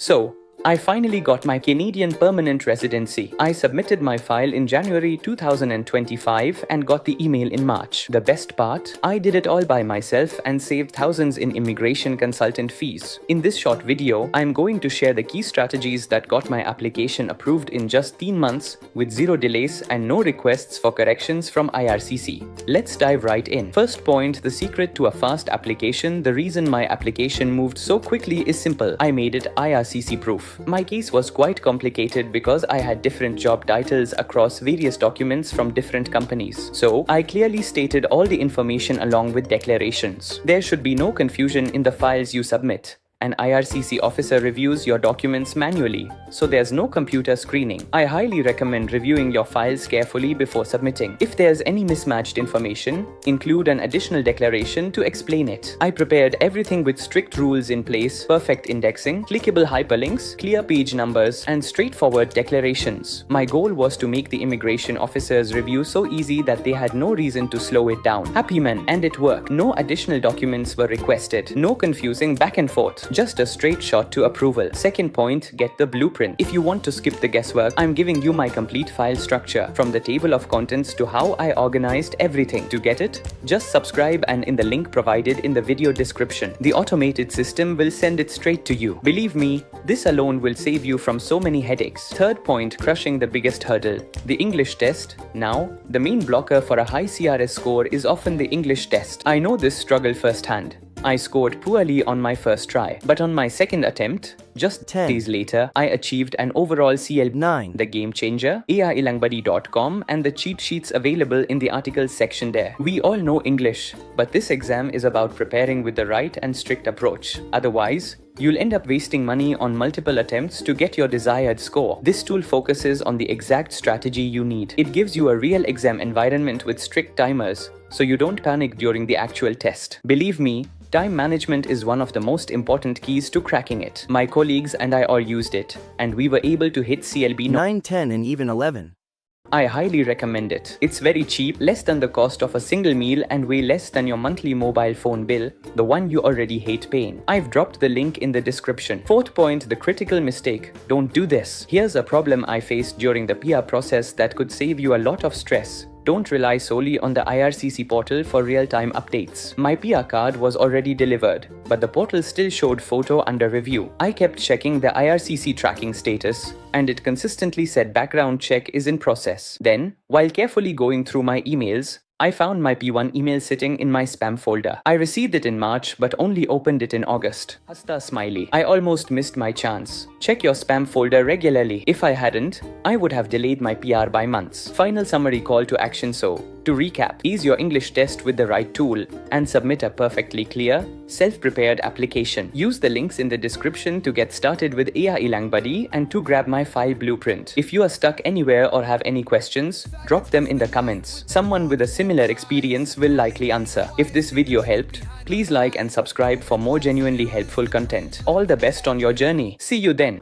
So, I finally got my Canadian permanent residency. I submitted my file in January 2025 and got the email in March. The best part? I did it all by myself and saved thousands in immigration consultant fees. In this short video, I'm going to share the key strategies that got my application approved in just 10 months with zero delays and no requests for corrections from IRCC. Let's dive right in. First point, the secret to a fast application. The reason my application moved so quickly is simple. I made it IRCC proof. My case was quite complicated because I had different job titles across various documents from different companies. So, I clearly stated all the information along with declarations. There should be no confusion in the files you submit. An IRCC officer reviews your documents manually, so there's no computer screening. I highly recommend reviewing your files carefully before submitting. If there's any mismatched information, include an additional declaration to explain it. I prepared everything with strict rules in place, perfect indexing, clickable hyperlinks, clear page numbers, and straightforward declarations. My goal was to make the immigration officer's review so easy that they had no reason to slow it down. Happy men, and it worked. No additional documents were requested. No confusing back and forth. Just a straight shot to approval. Second point, get the blueprint. If you want to skip the guesswork, I'm giving you my complete file structure, from the table of contents to how I organized everything. To get it, just subscribe and in the link provided in the video description. The automated system will send it straight to you. Believe me, this alone will save you from so many headaches. Third point, crushing the biggest hurdle. The English test. Now, the main blocker for a high CRS score is often the English test. I know this struggle firsthand. I scored poorly on my first try, but on my second attempt, just 10 days later, I achieved an overall CL 9. The game changer, AiLangBuddy.com, and the cheat sheets available in the articles section there. We all know English, but this exam is about preparing with the right and strict approach. Otherwise, you'll end up wasting money on multiple attempts to get your desired score. This tool focuses on the exact strategy you need. It gives you a real exam environment with strict timers, so you don't panic during the actual test. Believe me, time management is one of the most important keys to cracking it. My colleagues and I all used it, and we were able to hit CLB 9, 10 and even 11. I highly recommend it. It's very cheap, less than the cost of a single meal and way less than your monthly mobile phone bill, the one you already hate paying. I've dropped the link in the description. Fourth point, the critical mistake. Don't do this. Here's a problem I faced during the PR process that could save you a lot of stress. Don't rely solely on the IRCC portal for real-time updates. My PR card was already delivered, but the portal still showed photo under review. I kept checking the IRCC tracking status, and it consistently said background check is in process. Then, while carefully going through my emails, I found my P1 email sitting in my spam folder. I received it in March but only opened it in August. Hasta smiley. I almost missed my chance. Check your spam folder regularly. If I hadn't, I would have delayed my PR by months. Final summary call to action. So, to recap, ease your English test with the right tool and submit a perfectly clear, self-prepared application. Use the links in the description to get started with AiLangBuddy and to grab my file blueprint. If you are stuck anywhere or have any questions, drop them in the comments. Someone with a similar experience will likely answer. If this video helped, please like and subscribe for more genuinely helpful content. All the best on your journey. See you then.